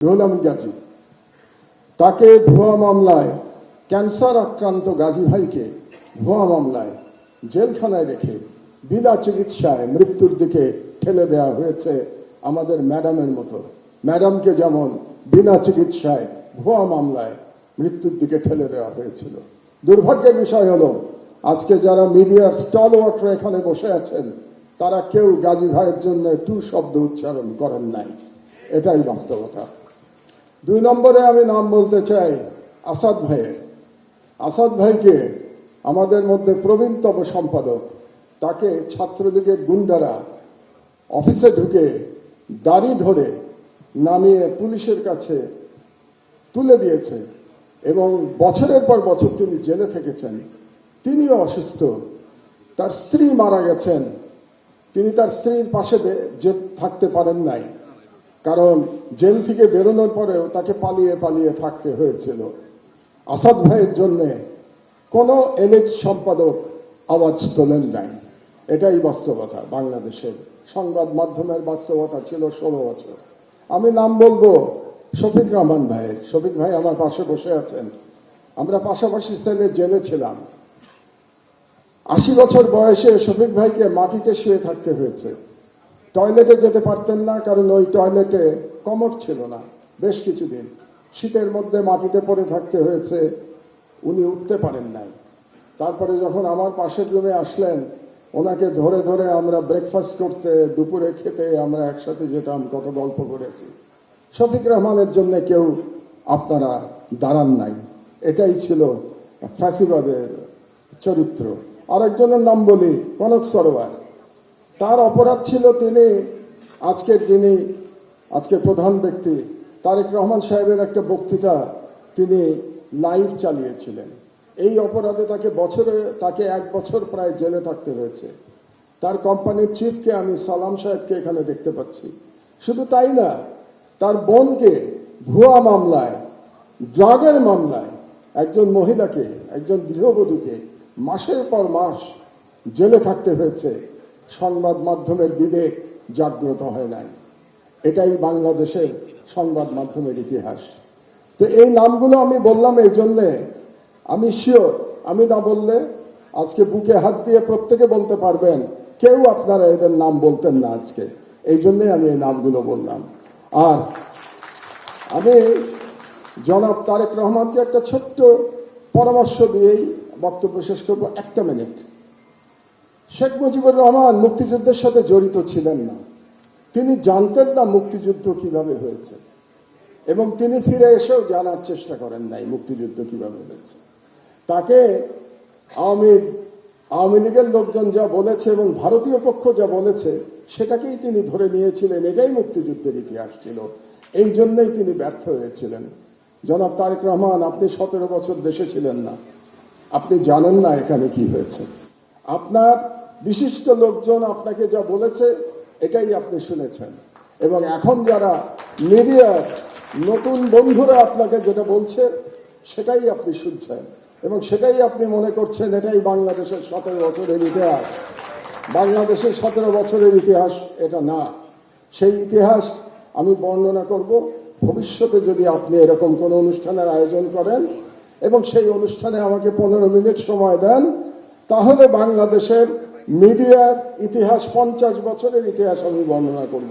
রুহুল আমিন গাজী তাকে ভুয়া মামলায় ক্যান্সার আক্রান্ত গাজী ভাইকে ভুয়া মামলায় জেলখানায় রেখে বিনা চিকিৎসায় মৃত্যুর দিকে ঠেলে দেওয়া হয়েছে আমাদের ম্যাডামের মতো। ম্যাডামকে যেমন বিনা চিকিৎসায় ভুয়া মামলায় মৃত্যুর দিকে ঠেলে দেওয়া হয়েছিল। দুর্ভাগ্যের বিষয় হলো আজকে যারা মিডিয়ার স্টলওয়ার্টার এখানে বসে আছেন তারা কেউ গাজী ভাইয়ের জন্য টু শব্দ উচ্চারণ করেন নাই। এটাই বাস্তবতা। 2 নম্বরে আমি নাম বলতে চাই আসাদ ভাইয়ের। আসাদ ভাইকে আমাদের মধ্যে প্রবীণতম সম্পাদক, তাকে ছাত্রলীগের গুন্ডারা অফিসে ঢুকে দাড়ি ধরে নামিয়ে পুলিশের কাছে তুলে দিয়েছে এবং বছরের পর বছর তিনি জেলে থেকেছেন। তিনিও অসুস্থ, তার স্ত্রী মারা গেছেন, তিনি তার স্ত্রীর পাশে যে থাকতে পারেন নাই, কারণ জেল থেকে বেরোনোর পরেও তাকে পালিয়ে পালিয়ে থাকতে হয়েছিল। আসাদ ভাইয়ের জন্য কোনো এলিট সম্পাদক আওয়াজ তোলেন নাই। এটাই বাস্তবতা। বাংলাদেশের সংবাদ মাধ্যমের বাস্তবতা ছিল 16 বছর। আমি নাম বলবো শফিক রহমান ভাইয়ের। শফিক ভাই আমার পাশে বসে আছেন। আমরা পাশাপাশি সেলে জেলে ছিলাম। 80 বছর বয়সে শফিক ভাইকে মাটিতে শুয়ে থাকতে হয়েছে। টয়লেটে যেতে পারতেন না, কারণ ওই টয়লেটে কমোড ছিল না। বেশ কিছুদিন শীতের মধ্যে মাটিতে পড়ে থাকতে হয়েছে, উনি উঠতে পারেন নাই। তারপরে যখন আমার পাশের রুমে আসলেন, ওনাকে ধরে ধরে আমরা ব্রেকফাস্ট করতে, দুপুরে খেতে আমরা একসাথে যেতাম, কত গল্প করেছি। শফিক রহমানের জন্য কেউ আপনারা দাঁড়ান নাই। এটাই ছিল ফ্যাসিবাদের চরিত্র। আরেকজনের নাম বলি কনক সরোয়ার। তার অপরাধ ছিল তিনি আজকের প্রধান ব্যক্তি তারেক রহমান সাহেবের একটা বক্তৃতা তিনি লাইভ চালিয়েছিলেন। এই অপরাধে তাকে 1 বছর প্রায় জেলে থাকতে হয়েছে। তার কোম্পানির চিফকে আমি সালাম সাহেবকে এখানে দেখতে পাচ্ছি। শুধু তাই না, তার বোনকে ভুয়া মামলায়, ড্রাগের মামলায় একজন মহিলাকে, একজন গৃহবধূকে মাসের পর মাস জেলে থাকতে হয়েছে। সংবাদ মাধ্যমের বিবেক জাগ্রত হয় নাই। এটাই বাংলাদেশের সংবাদ মাধ্যমের ইতিহাস। তো এই নামগুলো আমি বললাম এই জন্যে, আমি শিওর আমি না বললে আজকে বুকে হাত দিয়ে প্রত্যেকে বলতে পারবেন কেউ আপনারা এদের নাম বলতেন না আজকে। এই জন্যই আমি এই নামগুলো বললাম। আর আমি জনাব তারেক রহমানকে একটা ছোট্ট পরামর্শ দিয়েই বক্তব্য শেষ করবো। 1 মিনিট। শেখ মুজিবুর রহমান মুক্তিযুদ্ধের সাথে জড়িত ছিলেন না। তিনি জানতেন না মুক্তিযুদ্ধ কিভাবে হয়েছে, এবং তিনি ফিরে এসেও জানার চেষ্টা করেন নাই মুক্তিযুদ্ধ কিভাবে হয়েছে। তাকে আওয়ামী লীগের লোকজন যা বলেছে এবং ভারতীয় পক্ষ যা বলেছে সেটাকেই তিনি ধরে নিয়েছিলেন। এটাই মুক্তিযুদ্ধের ইতিহাস ছিল। এই জন্যই তিনি ব্যর্থ হয়েছিলেন। জনাব তারেক রহমান, আপনি 17 বছর দেশে ছিলেন না, আপনি জানেন না এখানে কি হয়েছে। আপনার বিশিষ্ট লোকজন আপনাকে যা বলেছে এটাই আপনি শুনেছেন, এবং এখন যারা মিডিয়ার নতুন বন্ধুরা আপনাকে যেটা বলছে সেটাই আপনি শুনছেন, এবং সেটাই আপনি মনে করছেন এটাই বাংলাদেশের 17 বছরের ইতিহাস। বাংলাদেশের 17 বছরের ইতিহাস এটা না। সেই ইতিহাস আমি বর্ণনা করব ভবিষ্যতে যদি আপনি এরকম কোনো অনুষ্ঠানের আয়োজন করেন এবং সেই অনুষ্ঠানে আমাকে 15 মিনিট সময় দেন, তাহলে বাংলাদেশের মিডিয়ার ইতিহাস 50 বছরের ইতিহাস আমি বর্ণনা করব।